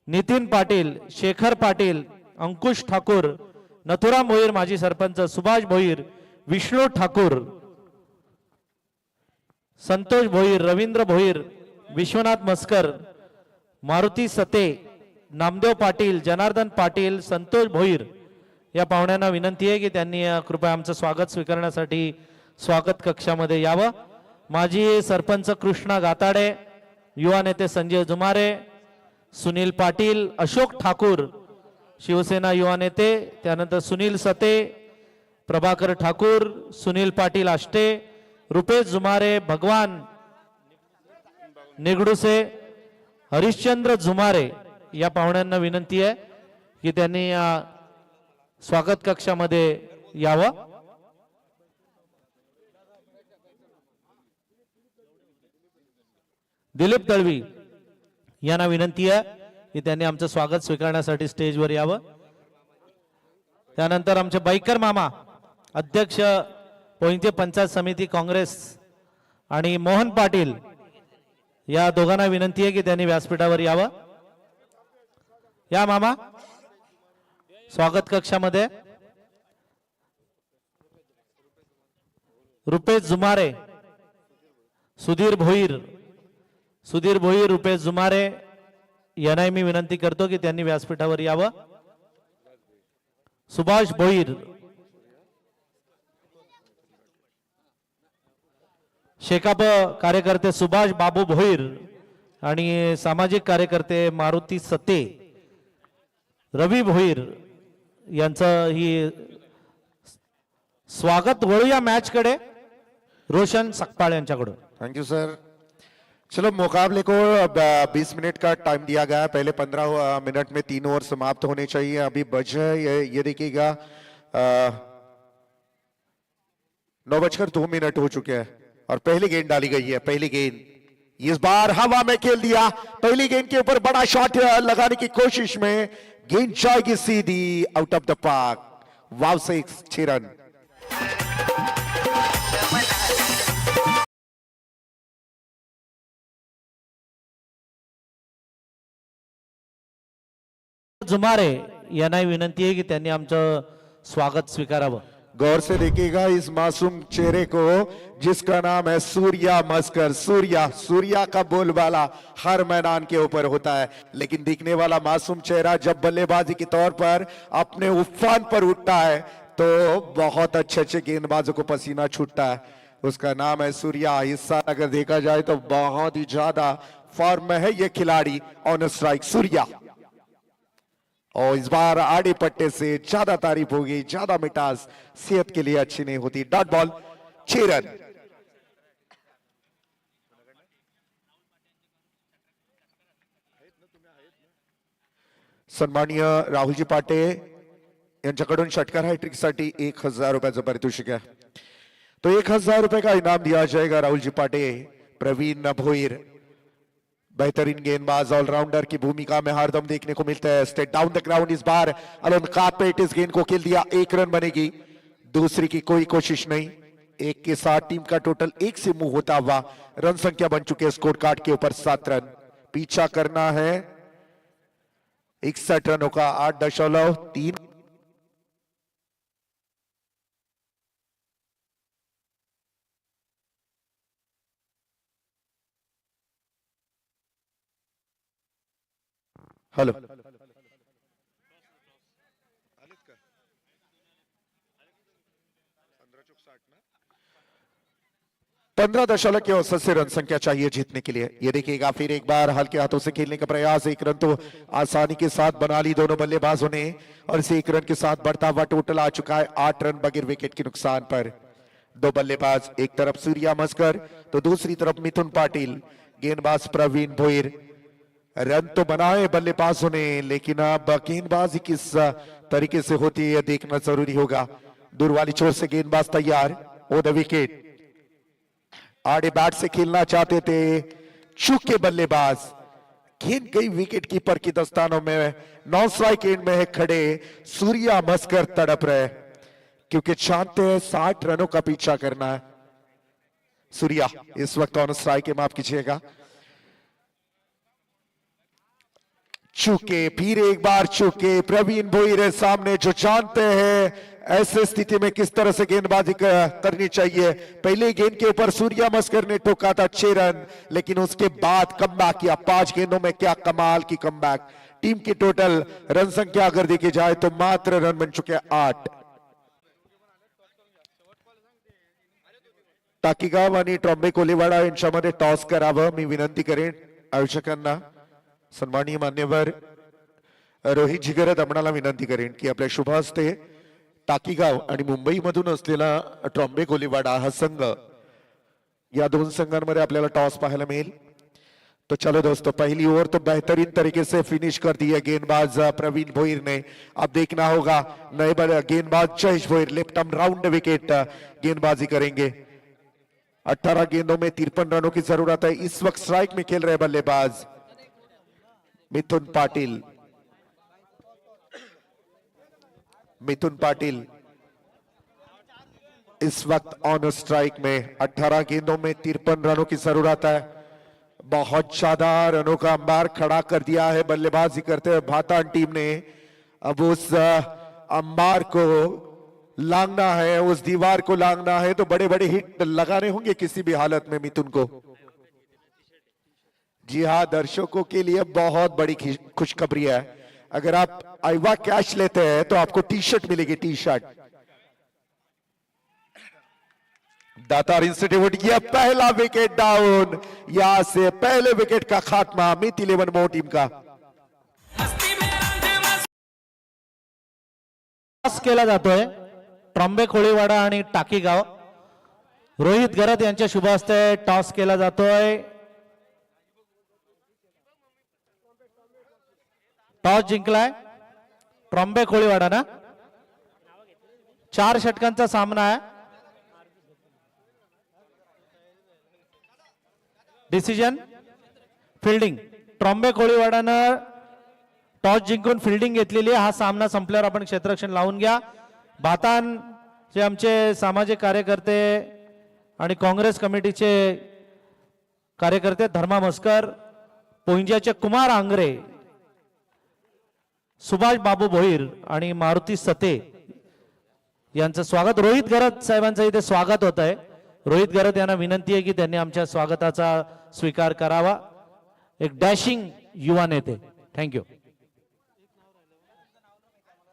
नितीन पाटील, शेखर पाटील, अंकुश ठाकूर, नथुराम भोईर माजी सरपंच, सुभाष भोईर, विष्णू ठाकूर, संतोष भोईर, रवींद्र भोईर, विश्वनाथ मस्कर, मारुती सते, नामदेव पाटील, जनार्दन पाटील, संतोष भोईर या पाहुण्यांना विनंती आहे की त्यांनी कृपया आमचं स्वागत स्वीकारण्यासाठी स्वागत कक्षामध्ये यावं. माजी सरपंच कृष्णा गाताडे, युवा नेते संजय जुमारे, सुनील पाटील, अशोक ठाकूर, शिवसेना युवा नेते, त्यानंतर सुनील सते, प्रभाकर ठाकूर, सुनील पाटील आष्टे, रुपेश जुमारे, भगवान निगडुसे, हरिश्चंद्र जुमारे या पाहुण्यांना विनंती आहे की त्यांनी स्वागत कक्षामध्ये यावं. दिलीप दळवी यांना विनंती आहे की त्यांनी आमचं स्वागत स्वीकारण्यासाठी स्टेजवर यावं. त्यानंतर आमचे बाईकर मामा, अध्यक्ष पोईंचे पंचायत समिती काँग्रेस, आणि मोहन पाटील या दोघांना विनंती आहे की त्यांनी व्यासपीठावर यावं. या मामा स्वागत कक्षामध्ये. रुपेश जुमारे, सुधीर भोईर, रुपेश जुमारे यांनाही मी विनंती करतो की त्यांनी व्यासपीठावर यावं. सुभाष भोईर, शेकाप कार्यकर्ते सुभाष बाबू भोईर आणि सामाजिक कार्यकर्ते मारुती सते रवी भोईर यांचं ही स्वागत. वळूया मॅच कडे. रोशन सकपाळ यांच्याकडून. Thank you sir. चलो मुकाबले को अब 20 मिनट का टाइम दिया गया है. पहले 15 मिनट में 3 ओवर समाप्त होने चाहिए. अभी बजे ये देखिएगा 9:02 हो चुके हैं और पहली गेंद डाली गई है. पहली गेंद इस बार हवा में खेल दिया. पहली गेंद के ऊपर बड़ा शॉट लगाने की कोशिश में गेंद जाएगी सीधी out of the park. Wow से 6 रन. जुमारे यांना विनंती आहे की त्यांनी आमचं स्वागत स्वीकारावं. गौर से देखिएगा इस मासूम चेहरे को जिसका नाम है सूर्या मस्कर. सूर्या का बोलबाला हर मैदान के ऊपर होता है, लेकिन दिखने वाला मासूम चेहरा जब बल्लेबाजी के तौर पर अपने उफान पर उठता है तो बहुत अच्छे गेंदबाजों को पसीना छूटता है. उसका नाम है सूर्या. इस साल अगर देखा जाए तो बहुत ही ज्यादा फॉर्म में है ये खिलाड़ी. On strike Surya. और इस बार आड़े पट्टे से ज्यादा तारीफ होगी, ज्यादा मिठास सेहत के लिए अच्छी नहीं होती. Dot ball 6 run. सन्माननीय राहुलजी पाटे यांच्याकडून षटकार हॅट्रिक साठी 1000 रुपयाचं पारितोषिक आहे. तो 1000 रुपये का इनाम दिया जाएगा राहुलजी पाटे. प्रवीण भोईर बेहतरीन गेंदबाज, ऑलराउंडर की भूमिका में हरदम देखने को मिलता है. Straight down the ground. इस बार अलोन कार्पेट इस गेंद को खेल दिया. 1 रन बनेगी. दूसरी की कोई कोशिश नहीं. 1 के साथ टीम का टोटल 1 से मुंह होता हुआ रन संख्या बन चुके हैं स्कोर कार्ड के ऊपर 7 रन. पीछा करना है 61 रनों का. 8.3. हेलो 15 के औसत से रन संख्या चाहिए जीतने के लिए. ये देखिएगा फिर एक बार हल्के हाथों से खेलने का प्रयास. 1 रन तो आसानी के साथ बना ली दोनों बल्लेबाजों ने और इसे 1 रन के साथ बढ़ता हुआ टोटल आ चुका है 8 रन बगैर विकेट के नुकसान पर. 2 बल्लेबाज, एक तरफ सूर्या मस्कर तो दूसरी तरफ मिथुन पाटिल. गेंदबाज प्रवीण भोईर. रन तो बनाए बल्लेबाजों ने, लेकिन अब गेंदबाजी किस तरीके से होती है देखना जरूरी होगा. दूर वाली छोर से गेंदबाज तैयार. ओ द विकेट. आड़े बैट से खेलना चाहते थे, चूक के बल्लेबाज. गेंद गई विकेट कीपर की दस्तानों में. 9 स्ट्राइक एंड में है खड़े सूर्या मस्कर. तड़प रहे क्योंकि चाहते हैं 60 रनों का पीछा करना है. सूर्या इस वक्त ऑन स्ट्राइक है, माफ कीजिएगा. चूके, फिर एक बार चूके. प्रवीण भोईर है सामने जो जानते हैं ऐसे स्थिति में किस तरह से गेंदबाजी करनी चाहिए. पहले गेंद के ऊपर सूर्या मस्कर ने ठोका था 6 रन, लेकिन उसके बाद कमबैक किया. 5 गेंदों में क्या कमाल की कमबैक. टीम की टोटल रन संख्या अगर देखी जाए तो मात्र रन बन चुके 8. टाकीगाव आणि ट्रॉम्बे कोलीवाडा यांच्यामध्ये टॉस करावं मी विनंती करेन आयोजकांना. सन्माननीय मान्यवर रोहित जिगर दमणाला विनंती करेन की आपल्या शुभ हस्ते टाकीगाव आणि मुंबई मधून असलेला ट्रॉम्बे कोलीवाडा हा संघ, या 2 संघांमध्ये आपल्याला टॉस पाहायला मिळेल. तो चलो दोस्तों, पहली ओवर तो बेहतरीन तरीके से फिनिश कर दी है गेंदबाज प्रवीण भोईर ने. अब देखना होगा नए गेंदबाज Jayesh Bhoir left arm round wicket गेंदबाजी करेंगे. 18 गेंदों में 53 रनों की जरूरत है. इस वक्त स्ट्राइक में खेल रहे बल्लेबाज मिथुन पाटिल. मिथुन पाटिल इस वक्त ऑन स्ट्राइक में. 18 गेंदों में 53 रनों की जरूरत है. बहुत ज्यादा रनों का अंबार खड़ा कर दिया है बल्लेबाजी करते हुए भातान टीम ने. अब उस अंबार को लांगना है, उस दीवार को लांगना है तो बड़े बड़े हिट लगाने होंगे किसी भी हालत में मिथुन को. जी हाँ, दर्शकों के लिए बहुत बड़ी खुशखबरी है. अगर आप आईवा कैश लेते हैं तो आपको टी शर्ट मिलेगी. T shirt Datar institute. यह पहला विकेट डाउन. यहां से पहले विकेट का खात्मा मिथ 11 मो टीम का. टॉस केला जातोय ट्रॉम्बे कोळीवाडा आणि टाकीगाव. रोहित गरत यांच्या शुभ हस्ते टॉस केला जातोय. टॉस जिंकलाय ट्रॉम्बे कोळीवाडा ना. 4 षटकांचा सामना आहे. Decision fielding. ट्रॉम्बे कोळीवाडानं टॉस जिंकून फिल्डिंग घेतलेली आहे. हा सामना संपल्यावर आपण क्षेत्ररक्षण लावून घ्या. भातान जे आमचे सामाजिक कार्यकर्ते आणि काँग्रेस कमिटीचे कार्यकर्ते धर्मा मस्कर, पोंज्याचे कुमार आंग्रे, सुभाष बाबू भोईर आणि मारुती सते यांचं स्वागत. रोहित गरत साहेबांचं इथे स्वागत होत आहे. रोहित गरत यांना विनंती आहे की त्यांनी आमच्या स्वागताचा स्वीकार करावा. एक डॅशिंग युवा नेते. थँक्यू.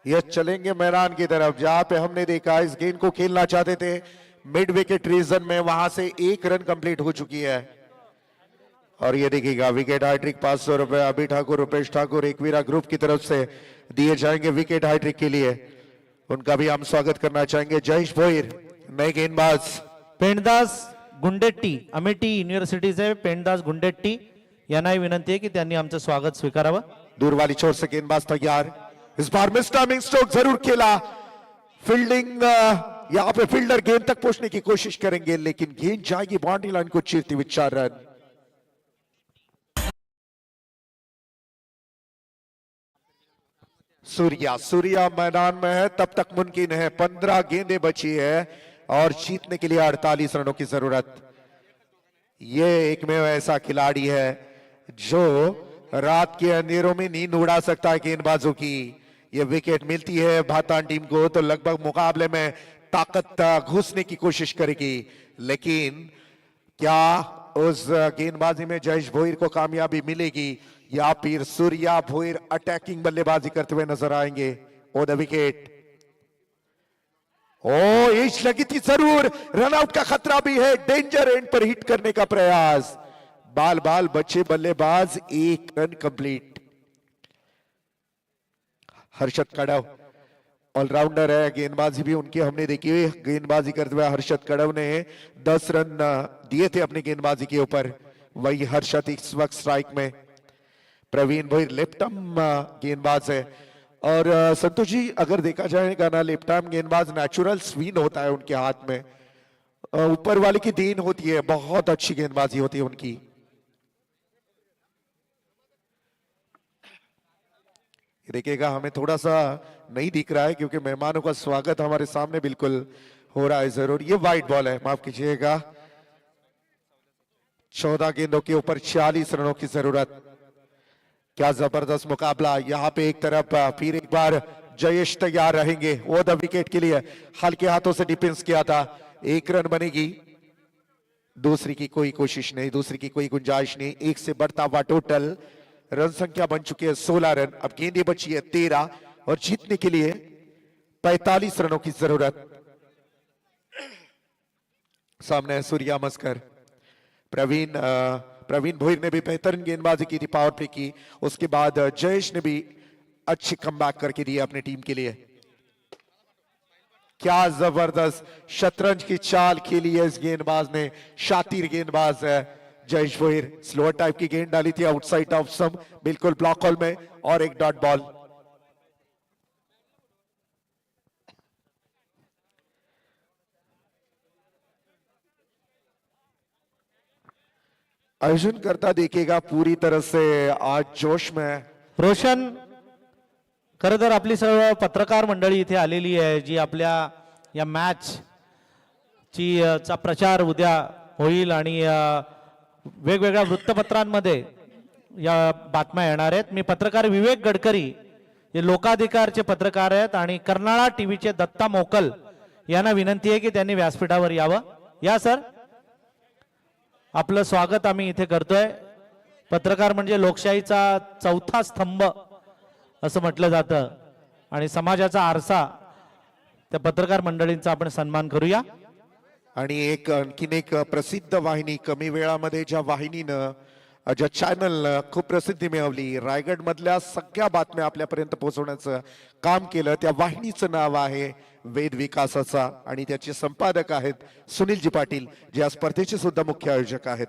ये चलेंगे मैदान की तरफ जहां पे हमने देखा इस गेंद को खेलना चाहते थे मिड विकेट रीजन में, वहां से 1 रन कंप्लीट हो चुकी है. और ये देखिएगा विकेट हाइट्रिक 500 रुपए अभी ठाकुर, रुपेश ठाकुर, एकवीरा ग्रुप की तरफ से दिए जाएंगे विकेट हाइट्रिक के लिए. उनका भी हम स्वागत करना चाहेंगे. जयेश भोईर नए गेंदबाज. पेंडदास गुंडेट्टी, अमेठी युनिव्हर्सिटीचे पेंडदास गुंडेट्टी यांनाही विनंती आहे की त्यांनी आमचं स्वागत स्वीकारावं. दूर वाली छोर से गेंदबाज तैयार. इस बार मिस टाइमिंग स्ट्रोक जरूर खेला. फील्डिंग यहाँ पे फील्डर गेंद तक पहुंचने की कोशिश करेंगे लेकिन गेंद जाएगी बाउंड्री लाइन को चीरती हुई 4 रन. सूर्या मैदान में है तब तक मुमकिन है. 15 गेंदें बची है और जीतने के लिए 48 रनों की जरूरत. ये एकमेव ऐसा खिलाड़ी है जो रात के अंधेरों में नींद उड़ा सकता है गेंदबाजों की. ये विकेट मिलती है भातान टीम को तो लगभग मुकाबले में ताकत घुसने की कोशिश करेगी. लेकिन क्या उस गेंदबाजी में जयेश भोईर को कामयाबी मिलेगी या फिर सूर्या भोईर अटैकिंग बल्लेबाजी करते हुए नजर आएंगे. ओ द विकेट. ओ एज लगी थी जरूर. रनआउट का खतरा भी है. डेंजर एंड पर हिट करने का प्रयास. बाल बाल बच्चे बल्लेबाज. 1 रन कंप्लीट. हर्षद कड़व ऑलराउंडर है. गेंदबाजी भी उनकी हमने देखी हुई. गेंदबाजी करते हुए हर्षद कड़व ने 10 रन दिए थे अपनी गेंदबाजी के ऊपर. वही हर्षद इस वक्त स्ट्राइक में. प्रवीण भोईर लेफ्ट आर्म गेंदबाज है. और संतोष जी अगर देखा जाएगा ना लेफ्ट आर्म गेंदबाज नेचुरल स्विंग होता है उनके हाथ में. ऊपर वाले की देन होती है. बहुत अच्छी गेंदबाजी होती है उनकी. देखिएगा हमें थोड़ा सा नहीं दिख रहा है क्योंकि मेहमानों का स्वागत हमारे सामने बिल्कुल हो रहा है जरूर. ये वाइट बॉल है माफ कीजिएगा. 14 गेंदों के ऊपर 46 रनों की जरूरत. क्या जबरदस्त मुकाबला. यहाँ पे एक तरफ फिर एक बार जयेश तैयार रहेंगे वो द विकेट के लिए. हल्के हाथों से डिफेंस किया था. 1 रन बनेगी. दूसरी की कोई कोशिश नहीं, दूसरी की कोई गुंजाइश नहीं. 1 से बढ़ता हुआ टोटल रन संख्या बन चुकी है 16 रन. अब गेंदें बची है 13 और जीतने के लिए 45 रनों की जरूरत. सामने है सूर्या मस्कर. प्रवीण भोईर ने भी बेहतरीन गेंदबाजी की थी पावर प्ले की. उसके बाद जयेश ने भी अच्छी कमबैक करके दिया अपनी टीम के लिए. क्या जबरदस्त शतरंज की चाल खेली है इस गेंदबाज ने. शातिर गेंदबाज है जयेश भोईर. स्लोअर टाइप की गेंद डाली थी आउटसाइड ऑफ सम बिल्कुल ब्लॉक हॉल में और एक डॉट बॉल. आयोजन करता देखिएगा पूरी तरह से आज जोश में. रोशन खरं तर आपली सर्व पत्रकार मंडळी इथे आलेली आहे जी आपल्या या मॅच ची चा प्रचार उद्या होईल आणि वेगवेगळ्या वृत्तपत्रांमध्ये या बातम्या येणार आहेत. मी पत्रकार विवेक गडकरी हे लोकाधिकारचे पत्रकार आहेत आणि कर्नाळा टीव्हीचे दत्ता मोकल यांना विनंती आहे की त्यांनी व्यासपीठावर यावं. या सर. आपलं स्वागत आम्ही इथे करतोय. पत्रकार म्हणजे लोकशाहीचा 4था स्तंभ असं म्हटलं जातं आणि समाजाचा आरसा. त्या पत्रकार मंडळींचा आपण सन्मान करूया. आणि एक आणखीन एक प्रसिद्ध वाहिनी कमी वेळामध्ये ज्या वाहिनीनं ज्या चॅनल खूप प्रसिद्धी मिळवली, रायगड मधल्या सगळ्या बातम्या आपल्यापर्यंत पोहोचवण्याचं काम केलं, त्या वाहिनीचं नाव आहे वेद विकासाचा आणि त्याचे संपादक आहेत सुनीलजी पाटील, जे या स्पर्धेचे सुद्धा मुख्य आयोजक आहेत.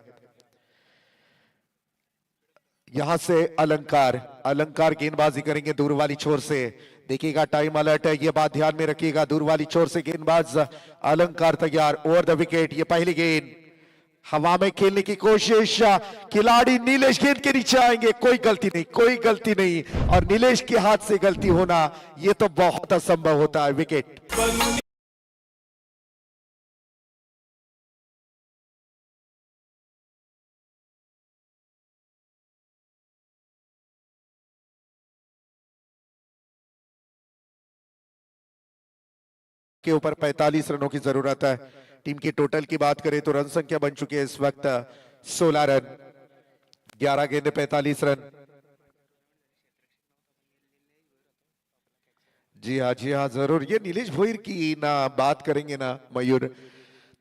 यहां से अलंकार अलंकार गेंदबाजी करेंगे दूर वाली छोर से. देखिएगा टाइम अलर्ट है, ये बात ध्यान में रखिएगा. दूर वाली छोर से गेंदबाज अलंकार तैयार. ओवर द विकेट, ये पहली गेंद हवा में खेलने की कोशिश. खिलाड़ी नीलेश गेंद के नीचे आएंगे. कोई गलती नहीं, कोई गलती नहीं. और नीलेश के हाथ से गलती होना ये तो बहुत असंभव होता है. विकेट. के ऊपर 45 रनों की जरूरत है. टीम की टोटल की बात करें तो रन संख्या बन चुकी है इस वक्त 16 रन. 11 गेंदे 45 रन. जी हाँ जरूर. ये नीलेश भोईर की ना बात करेंगे ना मयूर,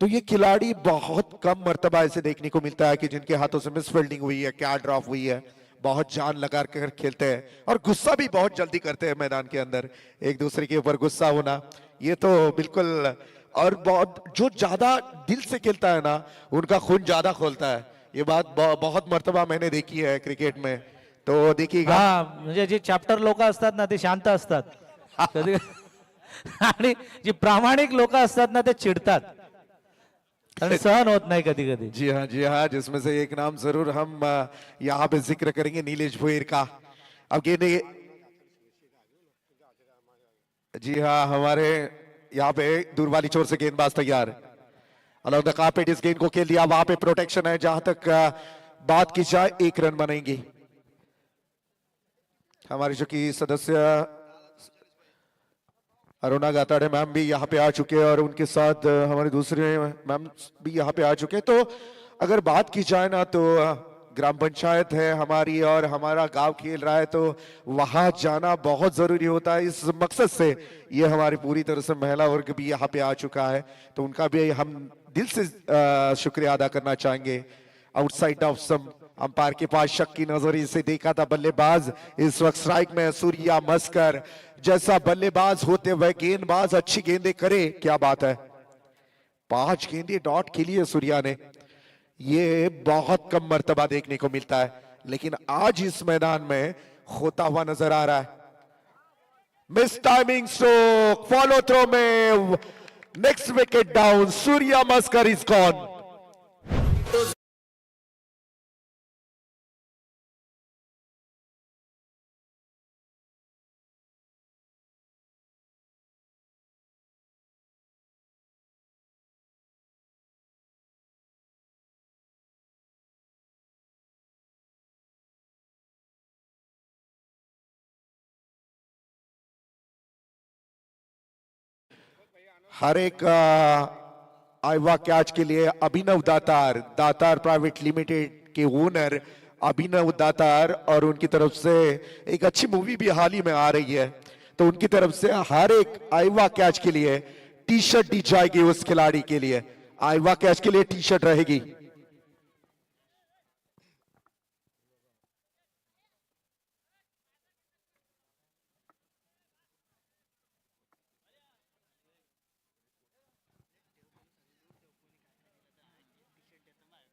तो ये खिलाड़ी बहुत कम मर्तबा ऐसे देखने को मिलता है कि जिनके हाथों से मिस फील्डिंग हुई है, क्या ड्रॉप हुई है. बहुत जान लगा कर खेलते हैं और गुस्सा भी बहुत जल्दी करते हैं मैदान के अंदर. एक दूसरे के ऊपर गुस्सा होना ये तो बिल्कुल. और बहुत जो ज्यादा दिल से खेलता है ना, उनका खून ज्यादा खोलता है. ये बात बहुत मर्तबा मैंने देखी है क्रिकेट में. तो देखिएगा. हा म्हणजे जे चॅप्टर लोक असतात ना ते शांत असतात कधी आणि जी प्रामाणिक लोक असतात ना ते चिडतात आणि सहन होत नाही कधी कधी. जी हाँ, जिसमें से एक नाम जरूर हम यहाँ पे जिक्र करेंगे, नीलेश भोईर का. अब गेंदे. जी हाँ, हमारे यहाँ पे दूर वाली छोर से गेंदबाज तैयार. अलॉन्ग द कार्पेट इस गेंद को खेल दिया. वहां पे प्रोटेक्शन है. जहां तक बात की जाए 1 रन बनेंगे. हमारे जो कि सदस्य अरुणा गाताड़े मैम भी यहाँ पे आ चुके हैं और उनके साथ हमारे दूसरे मैम भी यहाँ पे आ चुके हैं. तो अगर बात की जाए ना तो ग्राम पंचायत है हमारी और हमारा गांव खेल रहा है, तो वहां जाना बहुत जरूरी होता है. इस मकसद से ये हमारी पूरी तरह से महिला वर्ग भी यहाँ पे आ चुका है, तो उनका भी हम दिल से शुक्रिया अदा करना चाहेंगे. आउटसाइड ऑफ सम अंपायर के पास शक की नजर से देखा था बल्लेबाज. इस वक्त स्ट्राइक में सूर्या मस्कर जैसा बल्लेबाज होते हुए गेंदबाज अच्छी गेंदें करे. क्या बात है, 5 गेंदें डॉट खेली है सूर्या ने. ये बहुत कम मर्तबा देखने को मिलता है, लेकिन आज इस मैदान में होता हुआ नजर आ रहा है. Miss timing stroke, follow through में next wicket down. Surya Maskar is gone. हर एक आइवा कैच के लिए अभिनव दातार, दातार प्राइवेट लिमिटेड के ओनर अभिनव दातार, और उनकी तरफ से एक अच्छी मूवी भी हाल ही में आ रही है, तो उनकी तरफ से हर एक आइवा कैच के लिए टी शर्ट दी जाएगी. उस खिलाड़ी के लिए आइवा कैच के लिए टी शर्ट रहेगी.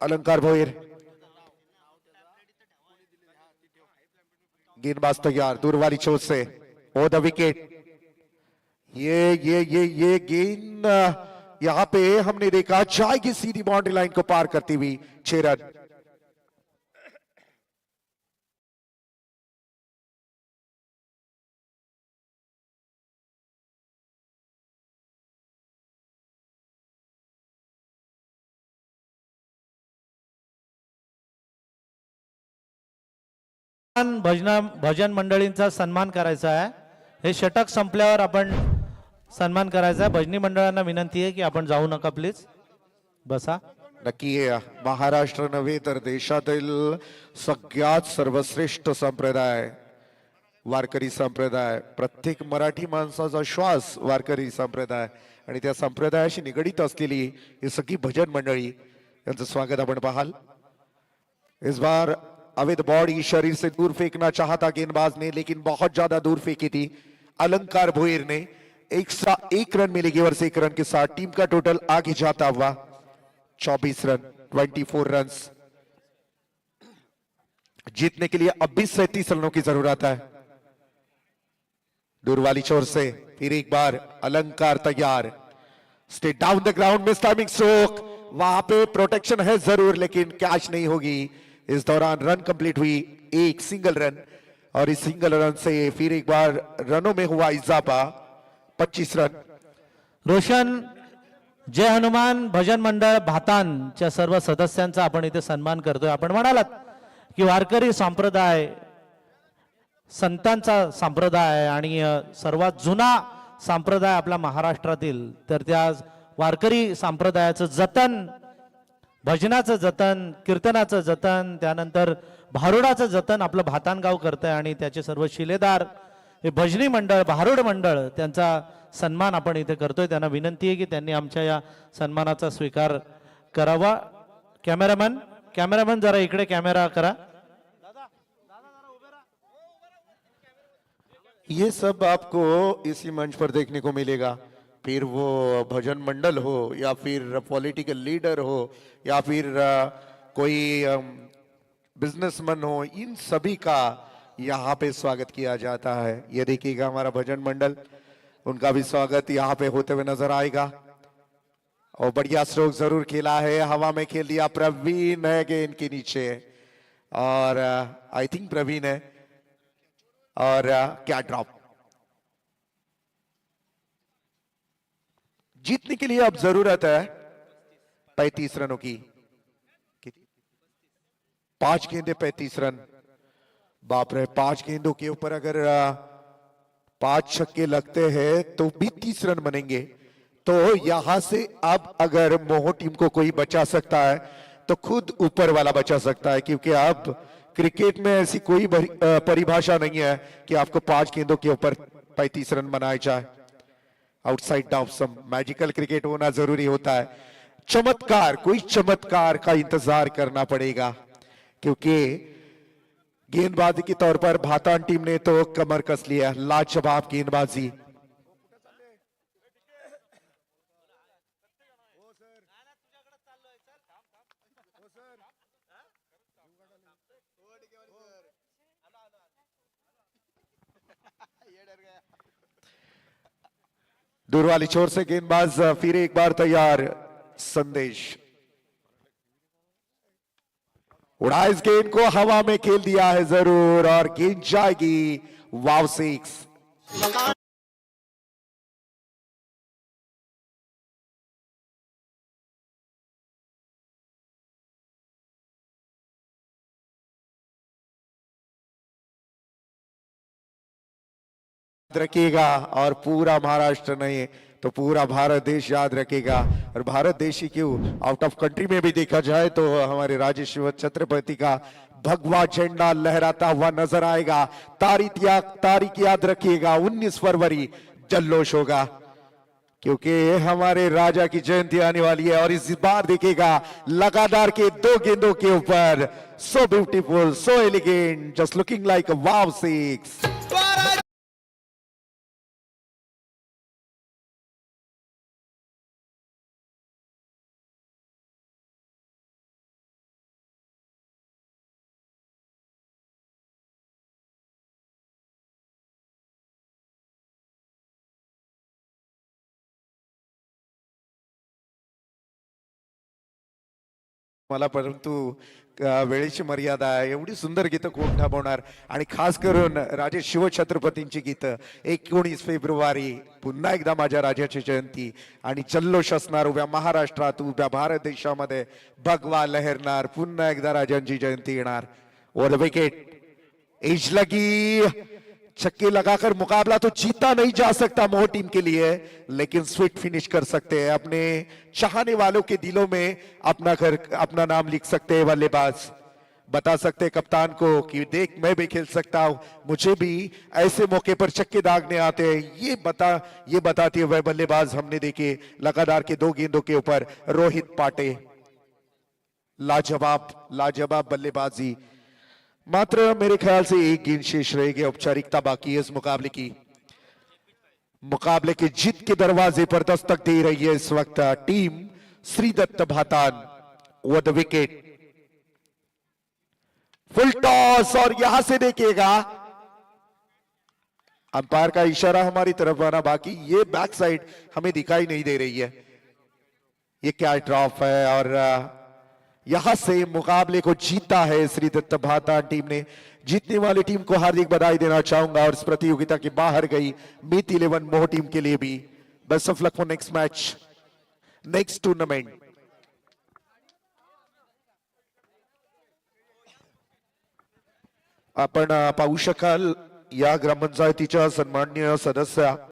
अलंकार भोईर. गेंदबाज तैयार दूर वाली चोट से. ओ द विकेट. ये गेंद यहां पे हमने देखा जाएगी सीधी बाउंड्री लाइन को पार करती हुई. 6 रन. भजन मंडळींचा सन्मान करायचा आहे. हे षटक संपल्यावर आपण सन्मान करायचा आहे. भजनी मंडळांना विनंती आहे की आपण जाऊ नका प्लीज, बसा. नक्की. महाराष्ट्र नव्हे तर देशातील सगळ्यात सर्वश्रेष्ठ संप्रदाय वारकरी संप्रदाय, प्रत्येक मराठी माणसाचा श्वास वारकरी संप्रदाय, आणि त्या संप्रदायाशी निगडीत असलेली ही सगळी भजन मंडळी यांचं स्वागत आपण पाहाल. इस बार अवैध बॉडी शरीर से दूर फेंकना चाहा गेंदबाज ने, लेकिन बहुत ज्यादा दूर फेंकी थी अलंकार भोईर ने। एक रन मिलेगी ओवर से 1 रन के साथ टीम का टोटल आगे जाता हुआ 24 रन, 24 रन। जीतने के लिए अब भी 37 रनों की जरूरत है। दूर वाली छोर से फिर एक बार अलंकार तैयार, stay down the ground, miss timing stroke, वहां पे प्रोटेक्शन है जरूर लेकिन कैच नहीं होगी। इस दौरान रन कंप्लीट हुई, एक सिंगल रन, और इस सिंगल रन से फिर एक बार रनों में हुआ इजाफा, 25 रन। रोशन जय हनुमान भजन मंडळ भातांच्या सर्व सदस्यांचा आपण इथे सन्मान करतोय. आपण म्हणालात की वारकरी संप्रदाय संतांचा संप्रदाय आहे आणि सर्वात जुना संप्रदाय आपल्या महाराष्ट्रातील, तर त्या वारकरी संप्रदायाचं जतन, भजनाचं जतन, कीर्तनाचं जतन, त्यानंतर भारुडाचं जतन आपलं भातानगाव करतंय आणि त्याचे सर्व शिलेदार हे भजनी मंडळ, भारुड मंडळ, त्यांचा सन्मान आपण इथे करतोय. त्यांना विनंती आहे की त्यांनी आमच्या या सन्मानाचा स्वीकार करावा. कॅमेरामन जरा इकडे कॅमेरा करा. ये सब आपको इसी मंच पर देखने को मिलेगा, फिर वो भजन मंडल हो या फिर पॉलिटिकल लीडर हो या फिर कोई बिजनेसमैन हो, इन सभी का यहाँ पे स्वागत किया जाता है. ये देखिएगा हमारा भजन मंडल, उनका भी स्वागत यहाँ पे होते हुए नजर आएगा. और बढ़िया स्ट्रोक जरूर खेला है, हवा में खेल दिया प्रवीण है गेंद के नीचे, और आई थिंक प्रवीण है, और क्या ड्रॉप. जीतने के लिए अब जरूरत है 35 रनों की. 5 गेंदे 35 रन, बाप रे, 5 गेंदों के ऊपर अगर 5 छक्के लगते हैं तो भी 30 रन बनेंगे. तो यहां से अब अगर मोहो टीम को कोई बचा सकता है तो खुद ऊपर वाला बचा सकता है, क्योंकि अब क्रिकेट में ऐसी कोई परिभाषा नहीं है कि आपको 5 गेंदों के ऊपर 35 रन बनाए जाए. Outside off some magical cricket होना जरूरी होता है. चमत्कार, कोई चमत्कार का इंतजार करना पड़ेगा, क्योंकि गेंदबाजी के तौर पर भातान टीम ने तो कमर कस लिया. लाजवाब गेंदबाजी. दूर वाली छोर से गेंदबाज फिर एक बार तैयार. संदेश उड़ा इस गेंद को, हवा में खेल दिया है जरूर, और गेंद जाएगी वाव 6. रखिएगा, और पूरा महाराष्ट्र नहीं तो पूरा भारत देश याद रखेगा. और भारत देश ही क्यों, आउट ऑफ कंट्री में भी देखा जाए तो हमारे राजे शिव छत्रपति का भगवा झंडा लहराता हुआ नजर आएगा. तारीख याद रखिएगा, 19 फरवरी जल्लोश होगा, क्योंकि हमारे राजा की जयंती आने वाली है. और इस बार देखिएगा लगातार के 2 गेंदों के ऊपर, so beautiful, so elegant, just looking like अ वाव 6. मला परंतु वेळेची मर्यादा आहे. एवढी सुंदर गीतं कोण थांबवणार, आणि खास करून राजे शिवछत्रपतींची गीतं. 19 फेब्रुवारी पुन्हा एकदा माझ्या राजाची जयंती, आणि जल्लोष असणार उभ्या महाराष्ट्रात, उभ्या भारत देशामध्ये भगवा लहरणार. पुन्हा एकदा राजांची जयंती येणार. और विकेट एज लगी, छक्के लगाकर मुकाबला तो जीता नहीं जा सकता मोह टीम के लिए, लेकिन स्वीट फिनिश कर सकते हैं. अपने चाहने वालों के दिलों में अपना नाम लिख सकते हैं बल्लेबाज. बता सकते हैं कप्तान को कि देख, मैं भी खेल सकता हूं, मुझे भी ऐसे मौके पर छक्के दागने आते हैं. ये बताते हुए बल्लेबाज हमने देखे लगातार के 2 गेंदों के ऊपर. रोहित पाटे, लाजवाब बल्लेबाजी. मात्र मेरे ख्याल से एक गेंद शेष रहेगी, औपचारिकता बाकी है इस मुकाबले की। मुकाबले की जीत के दरवाजे पर दस्तक दे रही है इस वक्त टीम श्रीदत्त भातान। वो द विकेट, फुल टॉस और यहां से देखिएगा अंपायर का इशारा हमारी तरफ आना बाकी, ये बैक साइड हमें दिखाई नहीं दे रही है। ये क्या ड्रॉप है और यहां से मुकाबले को जीता है श्रीदत्त भातान टीम ने। जीतने वाली टीम को हार्दिक बधाई देना चाहूंगा और इस प्रतियोगिता के बाहर गई मीत 11 मोह टीम के लिए भी best of luck for next match, next tournament. आपण पाहू शकाल या ग्रामपंचायतीच्या सन्माननीय सदस्य